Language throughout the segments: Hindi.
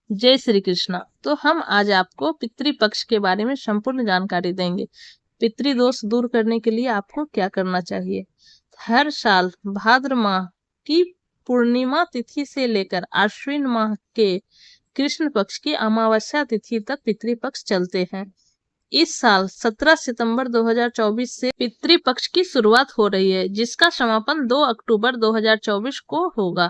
जय श्री कृष्णा। तो हम आज आपको पितृपक्ष के बारे में संपूर्ण जानकारी देंगे। पितृदोष दूर करने के लिए आपको क्या करना चाहिए। हर साल भाद्र माह की पूर्णिमा तिथि से लेकर आश्विन माह के कृष्ण पक्ष की अमावस्या तिथि तक पितृपक्ष चलते हैं। इस साल 17 सितंबर 2024 से पितृपक्ष की शुरुआत हो रही है, जिसका समापन 2 अक्टूबर 2024 को होगा।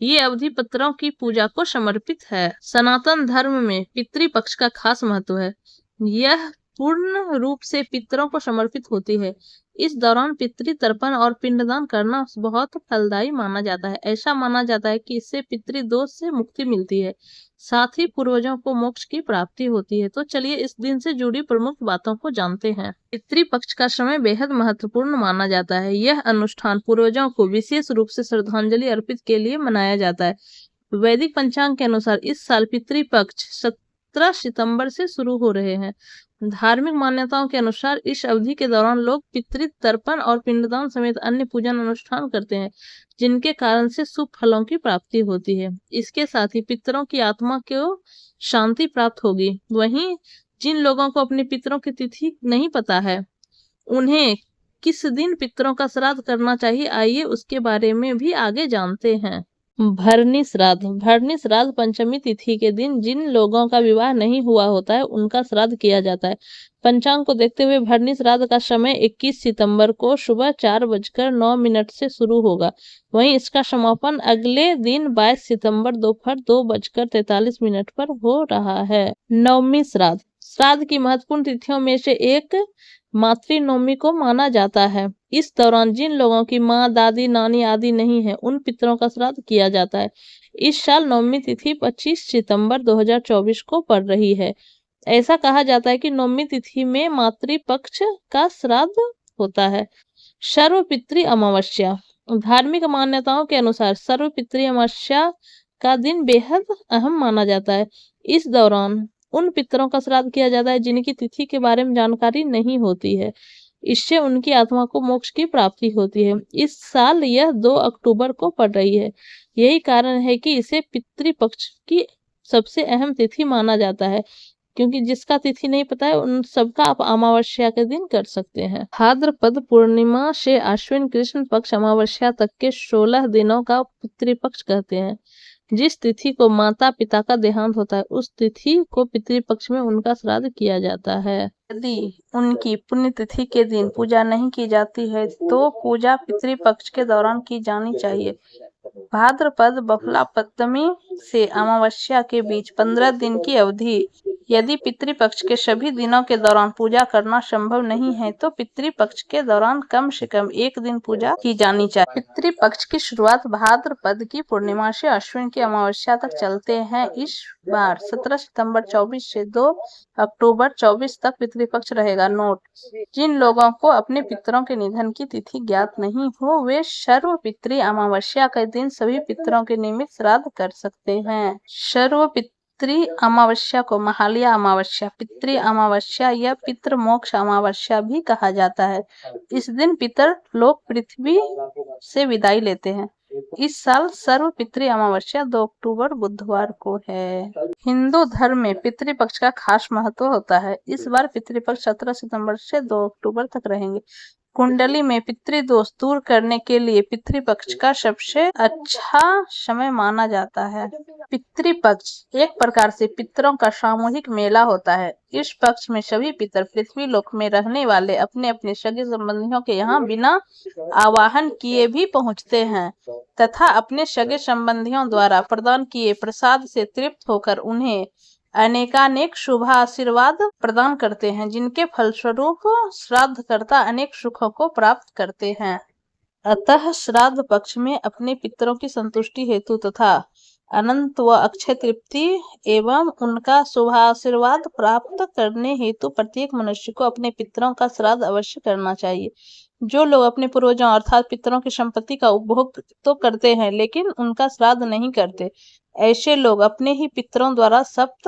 ये अवधि पितरों की पूजा को समर्पित है। सनातन धर्म में पितृपक्ष का खास महत्व है। यह पूर्ण रूप से पितरों को समर्पित होती है। इस दौरान पितृ तर्पण और पिंडदान करना बहुत फलदायी माना जाता है। ऐसा माना जाता है कि इससे पितृदोष से मुक्ति मिलती है, साथ ही पूर्वजों को मोक्ष की प्राप्ति होती है। तो चलिए इस दिन से जुड़ी प्रमुख बातों को जानते हैं। पितृपक्ष का समय बेहद महत्वपूर्ण माना जाता है। यह अनुष्ठान पूर्वजों को विशेष रूप से श्रद्धांजलि अर्पित के लिए मनाया जाता है। वैदिक पंचांग के अनुसार इस साल पितृपक्ष 17 सितंबर से शुरू हो रहे हैं। धार्मिक मान्यताओं के अनुसार इस अवधि के दौरान लोग पितृ तर्पण और पिंडदान समेत अन्य पूजन अनुष्ठान करते हैं, जिनके कारण से शुभ फलों की प्राप्ति होती है। इसके साथ ही पितरों की आत्मा को शांति प्राप्त होगी। वहीं जिन लोगों को अपने पितरों की तिथि नहीं पता है, उन्हें किस दिन पितरों का श्राद्ध करना चाहिए, आइए उसके बारे में भी आगे जानते हैं। भरनी श्राद्ध। भरनी श्राद्ध पंचमी तिथि के दिन जिन लोगों का विवाह नहीं हुआ होता है, उनका श्राद्ध किया जाता है। पंचांग को देखते हुए भरनी श्राद्ध का समय 21 सितंबर को सुबह 4:09 से शुरू होगा। वहीं इसका समापन अगले दिन 22 सितंबर दोपहर 2:43 पर हो रहा है। नवमी श्राद्ध। श्राद्ध की महत्वपूर्ण तिथियों में से एक मातृनवमी को माना जाता है। इस दौरान जिन लोगों की माँ, दादी, नानी आदि नहीं है, उन पितरों का श्राद्ध किया जाता है। इस साल नवमी तिथि 25 सितंबर 2024 को पड़ रही है। ऐसा कहा जाता है कि नवमी तिथि में मातृपक्ष का श्राद्ध होता है। सर्वपितृ अमावस्या। धार्मिक मान्यताओं के अनुसार सर्वपितृ अमावस्या का दिन बेहद अहम माना जाता है। इस दौरान उन पितरों का श्राद्ध किया जाता है जिनकी तिथि के बारे में जानकारी नहीं होती है। इससे उनकी आत्मा को मोक्ष की प्राप्ति होती है। इस साल यह 2 अक्टूबर को पड़ रही है। यही कारण है कि इसे पितृपक्ष की सबसे अहम तिथि माना जाता है, क्योंकि जिसका तिथि नहीं पता है, उन सबका आप अमावस्या के दिन कर सकते हैं। भाद्रपद पूर्णिमा से आश्विन कृष्ण पक्ष अमावस्या तक के 16 दिनों का पितृपक्ष कहते हैं। जिस तिथि को माता पिता का देहांत होता है, उस तिथि को पितृपक्ष में उनका श्राद्ध किया जाता है। यदि उनकी पुण्यतिथि के दिन पूजा नहीं की जाती है, तो पूजा पितृपक्ष के दौरान की जानी चाहिए। भाद्रपद बहुला पंचमी से अमावस्या के बीच 15 दिन की अवधि यदि पितृपक्ष के सभी दिनों के दौरान पूजा करना संभव नहीं है, तो पितृपक्ष के दौरान कम से कम एक दिन पूजा की जानी चाहिए। पितृपक्ष की शुरुआत भाद्रपद की पूर्णिमा से अश्विन की अमावस्या तक चलते हैं। इस बार 17 सितंबर 24 से 2 अक्टूबर 24 तक पितृपक्ष रहेगा। नोट: जिन लोगों को अपने पितरों के निधन की तिथि ज्ञात नहीं हो, वे सर्वपितृ अमावस्या के दिन सभी पितरों के निमित्त श्राद्ध कर सकते हैं। सर्वपितृ अमावस्या को महालया अमावस्या, पितृ अमावस्या या पितृ मोक्ष अमावस्या भी कहा जाता है। इस दिन पितर लोग पृथ्वी से विदाई लेते हैं। इस साल सर्व पितृ अमावस्या 2 अक्टूबर बुधवार को है। हिंदू धर्म में पितृपक्ष का खास महत्व होता है। इस बार पितृपक्ष 17 सितंबर से 2 अक्टूबर तक रहेंगे। कुंडली में पितृदोष दूर करने के लिए पितृपक्ष का सबसे अच्छा समय माना जाता है। पितृपक्ष एक प्रकार से पितरों का सामूहिक मेला होता है। इस पक्ष में सभी पितर पृथ्वी लोक में रहने वाले अपने अपने सगे संबंधियों के यहाँ बिना आवाहन किए भी पहुँचते हैं तथा अपने सगे संबंधियों द्वारा प्रदान किए प्रसाद से तृप्त होकर उन्हें अनेकानेक शुभ आशीर्वाद प्रदान करते हैं, जिनके फलस्वरूप श्राद्धकर्ता अनेक सुखों को प्राप्त करते हैं। अतः श्राद्ध पक्ष में अपने पितरों की संतुष्टि हेतु तथा अनंत व अक्षय तृप्ति एवं उनका शुभ आशीर्वाद प्राप्त करने हेतु प्रत्येक मनुष्य को अपने पितरों का श्राद्ध अवश्य करना चाहिए। जो लोग अपने पूर्वजों अर्थात पितरों की संपत्ति का उपभोग तो करते हैं, लेकिन उनका श्राद्ध नहीं करते, ऐसे लोग अपने ही पितरों द्वारा सप्त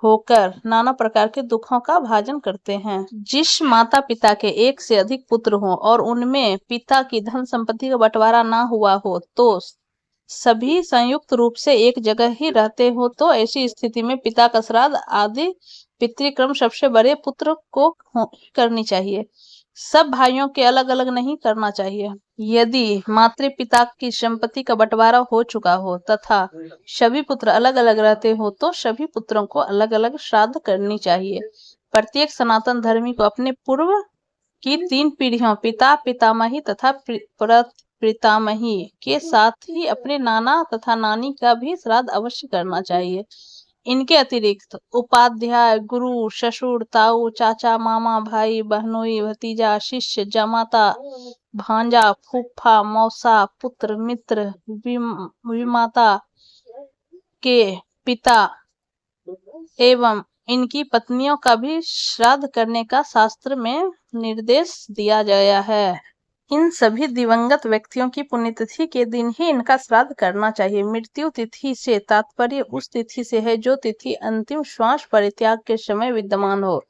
होकर नाना प्रकार के दुखों का भाजन करते हैं। जिस माता पिता के एक से अधिक पुत्र हों और उनमें पिता की धन संपत्ति का बंटवारा ना हुआ हो, तो सभी संयुक्त रूप से एक जगह ही रहते हो तो ऐसी स्थिति में पिता का श्राद्ध आदि पितृक्रम सबसे बड़े पुत्र को करनी चाहिए। सब भाइयों के अलग अलग नहीं करना चाहिए। यदि मातृ पिता की संपत्ति का बंटवारा हो चुका हो तथा सभी पुत्र अलग अलग रहते हो तो सभी पुत्रों को अलग अलग श्राद्ध करनी चाहिए। प्रत्येक सनातन धर्मी को अपने पूर्व की 3 पीढ़ियों पिता पितामही तथा पितामही के साथ ही अपने नाना तथा नानी का भी श्राद्ध अवश्य करना चाहिए। इनके अतिरिक्त उपाध्याय, गुरु, ससुर, ताऊ, चाचा, मामा, भाई, बहनोई, भतीजा, शिष्य, जमाता, भांजा, फूफा, मौसा, पुत्र, मित्र, विमाता के पिता एवं इनकी पत्नियों का भी श्राद्ध करने का शास्त्र में निर्देश दिया गया है। इन सभी दिवंगत व्यक्तियों की पुण्यतिथि के दिन ही इनका श्राद्ध करना चाहिए। मृत्यु तिथि से तात्पर्य उस तिथि से है जो तिथि अंतिम श्वास परित्याग के समय विद्यमान हो।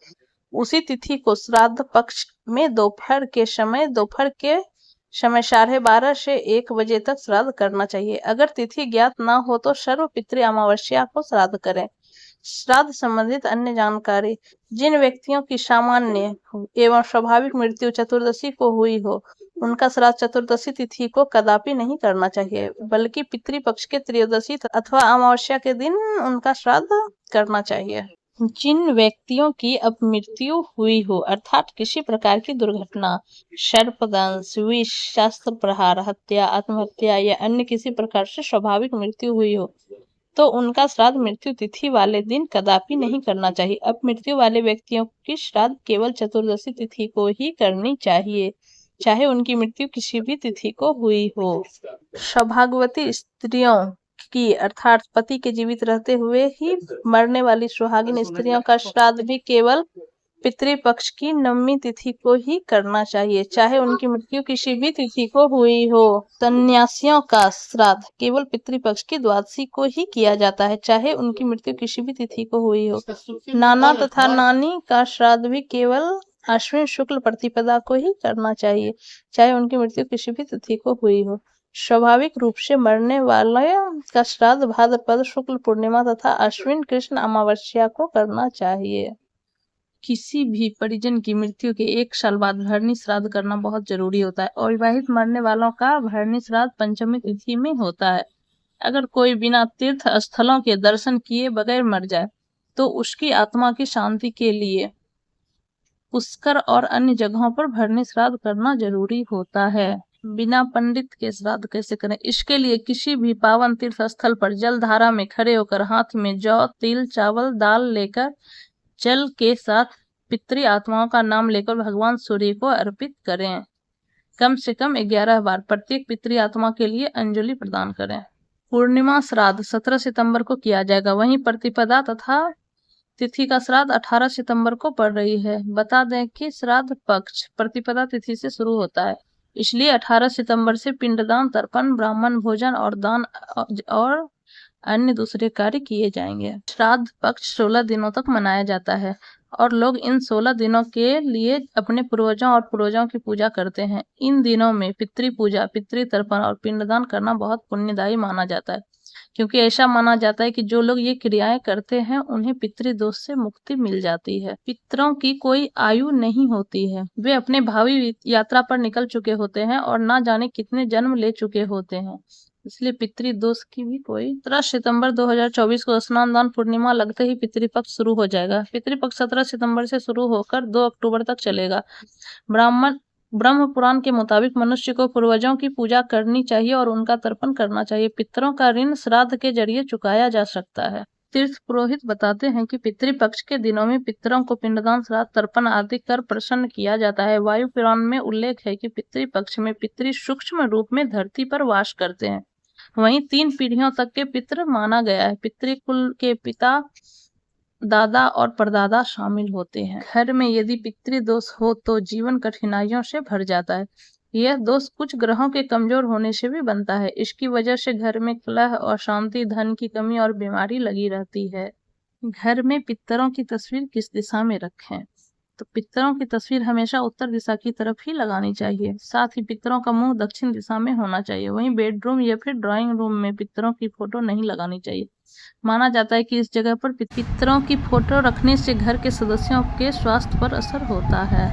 उसी तिथि को श्राद्ध पक्ष में दोपहर के समय 12:30 से 1 बजे तक श्राद्ध करना चाहिए। अगर तिथि ज्ञात न हो तो सर्व पितृ अमावस्या को श्राद्ध करें। श्राद्ध संबंधित अन्य जानकारी। जिन व्यक्तियों की सामान्य एवं स्वाभाविक मृत्यु चतुर्दशी को हुई हो उनका श्राद्ध चतुर्दशी तिथि को कदापि नहीं करना चाहिए, बल्कि पितृपक्ष के त्रयोदशी अथवा अमावस्या के दिन उनका श्राद्ध करना चाहिए। जिन व्यक्तियों की अब मृत्यु हुई हो अर्थात किसी प्रकार की दुर्घटना, सर्पदंश, विष, शस्त्र प्रहार, हत्या, आत्महत्या या अन्य किसी प्रकार से स्वाभाविक मृत्यु हुई हो तो उनका श्राद्ध मृत्यु तिथि वाले दिन कदापि नहीं करना चाहिए। अब मृत्यु वाले व्यक्तियों की श्राद्ध केवल चतुर्दशी तिथि को ही करनी चाहिए, चाहे उनकी मृत्यु किसी भी तिथि को हुई हो। सौभाग्यवती स्त्रियों की अर्थात पति के जीवित रहते हुए ही मरने वाली सुहागिन स्त्रियों का श्राद्ध भी केवल पितृपक्ष की 9वीं तिथि को ही करना चाहिए, चाहे उनकी मृत्यु किसी भी तिथि को हुई हो। सन्यासियों का श्राद्ध केवल पितृपक्ष की द्वादशी को ही किया जाता है, चाहे उनकी मृत्यु किसी भी तिथि को हुई हो। नाना तथा नानी का श्राद्ध भी केवल अश्विन शुक्ल प्रतिपदा को ही करना चाहिए, चाहे उनकी मृत्यु किसी भी तिथि को हुई हो। स्वाभाविक रूप से मरने वाले का श्राद्ध भाद्रपद शुक्ल पूर्णिमा तथा अश्विन कृष्ण अमावस्या को करना चाहिए। किसी भी परिजन की मृत्यु के 1 साल बाद भरनी श्राद्ध करना बहुत जरूरी होता है। अविवाहित मरने वालों का भरनी श्राद्ध पंचमी तिथि में होता है। अगर कोई बिना तीर्थ स्थलों के दर्शन किए बगैर मर जाए तो उसकी आत्मा की शांति के लिए पुष्कर और अन्य जगहों पर भरनी श्राद्ध करना जरूरी होता है। बिना पंडित के श्राद्ध कैसे करें? इसके लिए किसी भी पावन तीर्थ स्थल पर जल धारा में खड़े होकर हाथ में जौ, तिल, चावल, दाल लेकर जल के साथ पितृ आत्माओं का नाम लेकर भगवान सूर्य को अर्पित करें। कम से कम 11 बार प्रत्येक पितृ आत्मा के लिए अंजलि प्रदान करें। पूर्णिमा श्राद्ध 17 सितंबर को किया जाएगा। वहीं प्रतिपदा तथा तिथि का श्राद्ध 18 सितंबर को पड़ रही है। बता दें कि श्राद्ध पक्ष प्रतिपदा तिथि से शुरू होता है, इसलिए 18 सितंबर से पिंडदान, तर्पण, ब्राह्मण भोजन और दान और अन्य दूसरे कार्य किए जाएंगे। श्राद्ध पक्ष 16 दिनों तक मनाया जाता है और लोग इन 16 दिनों के लिए अपने पूर्वजों और पूर्वजों की पूजा करते हैं। इन दिनों में पितृ पूजा, पितृ तर्पण और पिंडदान करना बहुत पुण्यदायी माना जाता है, क्योंकि ऐसा माना जाता है कि जो लोग ये क्रियाएं करते हैं उन्हें पितृदोष से मुक्ति मिल जाती है। पितरों की कोई आयु नहीं होती है, वे अपने भावी यात्रा पर निकल चुके होते हैं और ना जाने कितने जन्म ले चुके होते हैं, इसलिए पितृदोष की भी कोई। 17 सितंबर 2024 को स्नान दान पूर्णिमा लगते ही पितृपक्ष शुरू हो जाएगा। पितृपक्ष 17 सितंबर से शुरू होकर 2 अक्टूबर तक चलेगा। ब्रह्म पुराण के मुताबिक मनुष्य को पूर्वजों की पूजा करनी चाहिए और उनका तर्पण करना चाहिए। पितरों का ऋण श्राद्ध के जरिए चुकाया जा सकता है। तीर्थ पुरोहित बताते हैं कि पितृपक्ष के दिनों में पितरों को पिंडदान, श्राद्ध, तर्पण आदि कर प्रसन्न किया जाता है। वायु पुराण में उल्लेख है कि पितृपक्ष में पितृ सूक्ष्म रूप में धरती पर वास करते हैं। वहीं 3 पीढ़ियों तक के पितृ माना गया है। पितृकुल के पिता, दादा और परदादा शामिल होते हैं। घर में यदि पितृदोष हो तो जीवन कठिनाइयों से भर जाता है। यह दोष कुछ ग्रहों के कमजोर होने से भी बनता है। इसकी वजह से घर में कलह, अशांति, धन की कमी और बीमारी लगी रहती है। घर में पितरों की तस्वीर किस दिशा में रखें? तो पितरों की तस्वीर हमेशा उत्तर दिशा की तरफ ही लगानी चाहिए। साथ ही पितरों का मुंह दक्षिण दिशा में होना चाहिए। वहीं बेडरूम या फिर ड्राइंग रूम में पितरों की फोटो नहीं लगानी चाहिए। माना जाता है कि इस जगह पर पितरों की फोटो रखने से घर के सदस्यों के स्वास्थ्य पर असर होता है।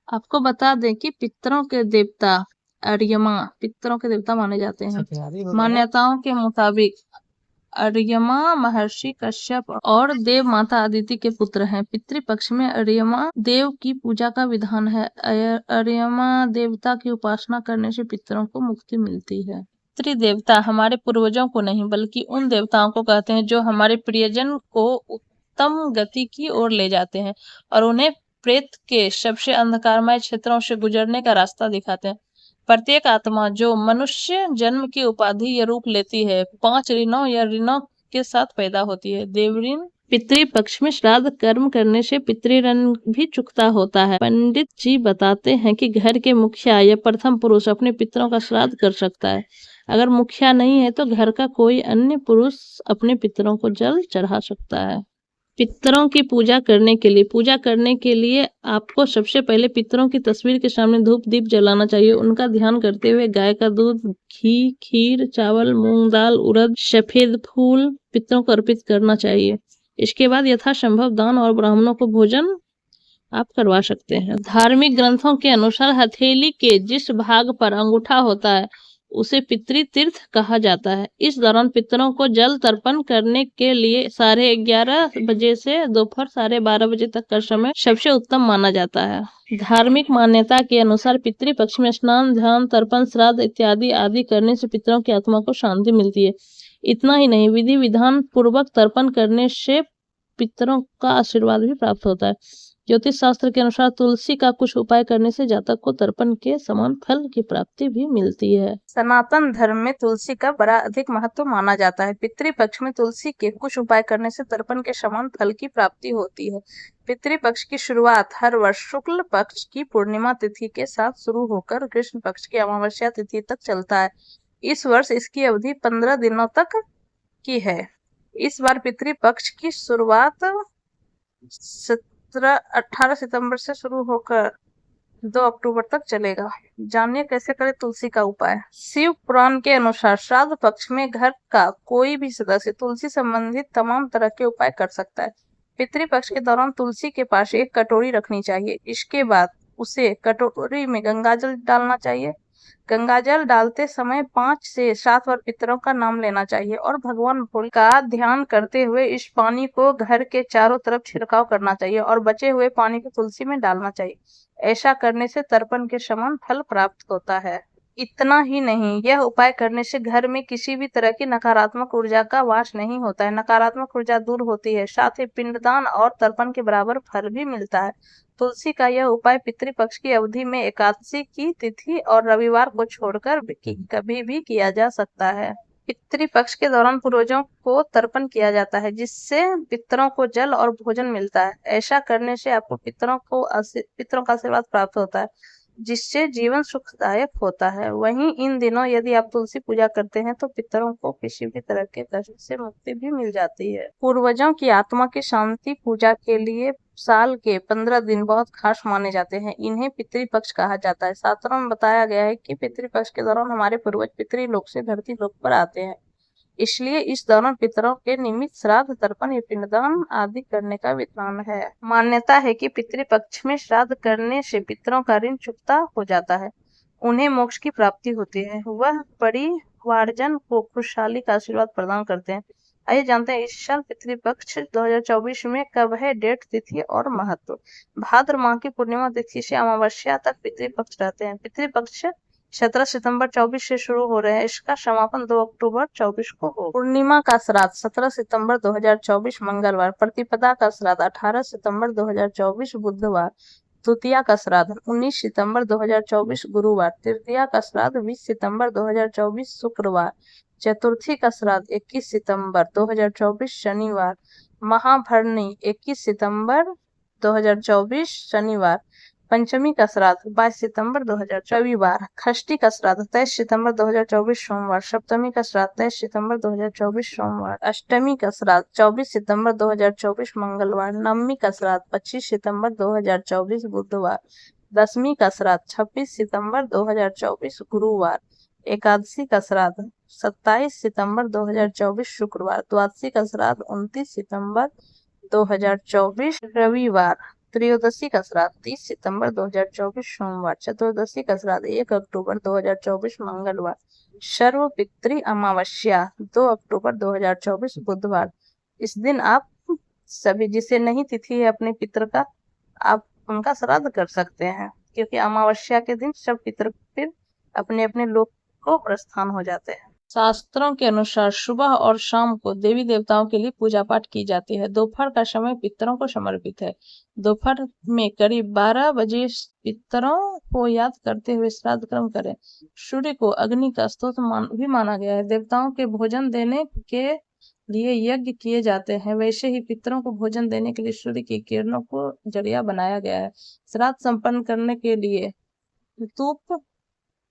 आपको बता दें कि पितरों के देवता अर्यमा पितरों के देवता माने जाते हैं। मान्यताओं के मुताबिक अर्यमा महर्षि कश्यप और देव माता अदिति के पुत्र हैं। पितृपक्ष में अर्यमा देव की पूजा का विधान है। अर्यमा देवता की उपासना करने से पितरों को मुक्ति मिलती है। पितृदेवता हमारे पूर्वजों को नहीं बल्कि उन देवताओं को कहते हैं जो हमारे प्रियजन को उत्तम गति की ओर ले जाते हैं और उन्हें प्रेत के सबसे अंधकारमय क्षेत्रों से गुजरने का रास्ता दिखाते हैं। प्रत्येक आत्मा जो मनुष्य जन्म की उपाधि या रूप लेती है 5 ऋणों या ऋणों के साथ पैदा होती है। देवऋण पितृपक्ष में श्राद्ध कर्म करने से पितृऋण भी चुकता होता है। पंडित जी बताते हैं कि घर के मुखिया या प्रथम पुरुष अपने पितरों का श्राद्ध कर सकता है। अगर मुखिया नहीं है तो घर का कोई अन्य पुरुष अपने पितरों को जल चढ़ा सकता है। पितरों की पूजा करने के लिए आपको सबसे पहले पितरों की तस्वीर के सामने धूप दीप जलाना चाहिए। उनका ध्यान करते हुए गाय का दूध, घी, खीर, चावल, मूंग दाल, उड़द, सफेद फूल पितरों को अर्पित करना चाहिए। इसके बाद यथासंभव दान और ब्राह्मणों को भोजन आप करवा सकते हैं। धार्मिक ग्रंथों के अनुसार हथेली के जिस भाग पर अंगूठा होता है उसे पितृ तीर्थ कहा जाता है। इस दौरान पितरों को जल तर्पण करने के लिए 11:30 बजे से दोपहर 12:30 बजे तक का समय सबसे उत्तम माना जाता है। धार्मिक मान्यता के अनुसार पितृपक्ष में स्नान, ध्यान, तर्पण, श्राद्ध इत्यादि आदि करने से पितरों की आत्मा को शांति मिलती है। इतना ही नहीं, विधि विधान पूर्वक तर्पण करने से पितरों का आशीर्वाद भी प्राप्त होता है। ज्योतिष शास्त्र के अनुसार तुलसी का कुछ उपाय करने से जातक को तर्पण के समान फल की प्राप्ति भी मिलती है। सनातन धर्म में तुलसी का बड़ा अधिक महत्व माना जाता है। पितृपक्ष में तुलसी के कुछ उपाय करने से तर्पण के समान फल की प्राप्ति होती है। पितृपक्ष की शुरुआत हर वर्ष शुक्ल पक्ष की पूर्णिमा तिथि के साथ शुरू होकर कृष्ण पक्ष की अमावस्या तिथि तक चलता है। इस वर्ष इसकी अवधि 15 दिनों तक की है। इस बार पितृपक्ष की शुरुआत 18 सितंबर से शुरू होकर 2 अक्टूबर तक चलेगा। जानिए कैसे करें तुलसी का उपाय। शिव पुराण के अनुसार श्राद्ध पक्ष में घर का कोई भी सदस्य तुलसी संबंधित तमाम तरह के उपाय कर सकता है। पितृपक्ष के दौरान तुलसी के पास एक कटोरी रखनी चाहिए। इसके बाद उसे कटोरी में गंगाजल डालना चाहिए। गंगाजल डालते समय 5 से 7 बार पितरों का नाम लेना चाहिए और भगवान भोले का ध्यान करते हुए इस पानी को घर के चारों तरफ छिड़काव करना चाहिए और बचे हुए पानी को तुलसी में डालना चाहिए। ऐसा करने से तर्पण के समान फल प्राप्त होता है। इतना ही नहीं, यह उपाय करने से घर में किसी भी तरह की नकारात्मक ऊर्जा का वास नहीं होता है। नकारात्मक ऊर्जा दूर होती है, साथ ही पिंडदान और तर्पण के बराबर फल भी मिलता है। तुलसी का यह उपाय पितृपक्ष की अवधि में एकादशी की तिथि और रविवार को छोड़कर कभी भी किया जा सकता है। पितृपक्ष के दौरान पूर्वजों को तर्पण किया जाता है जिससे पितरों को जल और भोजन मिलता है। ऐसा करने से आपको पितरों का आशीर्वाद प्राप्त होता है जिससे जीवन सुखदायक होता है। वहीं इन दिनों यदि आप तुलसी पूजा करते हैं तो पितरों को किसी भी तरह के कष्ट से मुक्ति भी मिल जाती है। पूर्वजों की आत्मा की शांति पूजा के लिए साल के 15 दिन बहुत खास माने जाते हैं। इन्हें पितृपक्ष कहा जाता है। शास्त्रों में बताया गया है कि पितृपक्ष के दौरान हमारे पूर्वज पितृलोक से धरती लोक पर आते हैं, इसलिए इस दौरान पितरों के निमित्त श्राद्ध, तर्पण या पिंडदान आदि करने का विधान है। मान्यता है कि पितृपक्ष में श्राद्ध करने से पितरों का ऋण चुकता हो जाता है, उन्हें मोक्ष की प्राप्ति होती है, वह परिवारजन को खुशहाली का आशीर्वाद प्रदान करते हैं। आइए जानते हैं इस साल पितृपक्ष 2024 में कब है, डेट, तिथि और महत्व। भाद्र माह की पूर्णिमा तिथि से अमावस्या तक पितृपक्ष रहते हैं। पितृपक्ष 17 सितंबर 24 से शुरू हो रहे हैं। इसका समापन 2 अक्टूबर 24 को हो। पूर्णिमा का श्राद्ध 17 सितंबर 2024 मंगलवार, प्रतिपदा का श्राद्ध 18 सितंबर 2024 बुधवार, द्वितीया का श्राद्ध 19 सितंबर 2024 गुरुवार, तृतीया का श्राद्ध 20 सितंबर 2024 शुक्रवार, चतुर्थी का श्राद्ध 21 सितंबर 2024 शनिवार, महाभरणी 21 सितंबर 2024 शनिवार, पंचमी का श्राद्ध 22 सितंबर 2024 रविवार। षष्ठी का श्राद्ध 23 सितंबर 2024 सोमवार। सप्तमी का श्राद्ध 23 सितंबर 2024 सोमवार। अष्टमी का श्राद्ध 24 सितंबर 2024 मंगलवार। नवमी का श्राद्ध 25 सितंबर 2024 बुधवार। दसवीं का श्राद्ध 26 सितंबर 2024 गुरुवार। एकादशी का श्राद्ध 27 सितंबर 2024 शुक्रवार। द्वादशी का श्राद्ध 29 सितंबर 2024 रविवार। त्रयोदशी का श्राद्ध 30 सितंबर 2024 सोमवार। चतुर्दशी का श्राद्ध 1 अक्टूबर 2024 मंगलवार। सर्व पितृ अमावस्या 2 अक्टूबर 2024 बुधवार। इस दिन आप सभी जिसे नहीं तिथि है अपने पितृ का, आप उनका श्राद्ध कर सकते हैं, क्योंकि अमावस्या के दिन सब पितृ फिर अपने अपने लोक को प्रस्थान हो जाते हैं। शास्त्रों के अनुसार सुबह और शाम को देवी देवताओं के लिए पूजा पाठ की जाती है। दोपहर का समय पितरों को समर्पित है। दोपहर में करीब 12 बजे पितरों को याद करते हुए श्राद्ध कर्म करें। सूर्य को अग्नि का स्रोत भी माना गया है। देवताओं के भोजन देने के लिए यज्ञ किए जाते हैं, वैसे ही पितरों को भोजन देने के लिए सूर्य की किरणों को जरिया बनाया गया है। श्राद्ध संपन्न करने के लिए धूप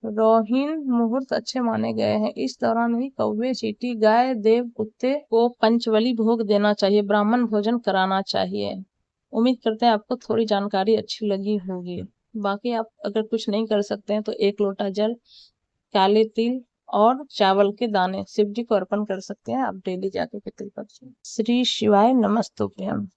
रोहिणी मुहूर्त अच्छे माने गए हैं। इस दौरान ही कौवे, चींटी, गाय, देव, कुत्ते को पंचबली भोग देना चाहिए, ब्राह्मण भोजन कराना चाहिए। उम्मीद करते हैं आपको थोड़ी जानकारी अच्छी लगी होगी। बाकी आप अगर कुछ नहीं कर सकते हैं तो 1 लोटा जल, काले तिल और चावल के दाने शिव जी को अर्पण कर सकते हैं आप डेली जाके पितृपक्ष में। श्री शिवाय नमस्तुभ्यम।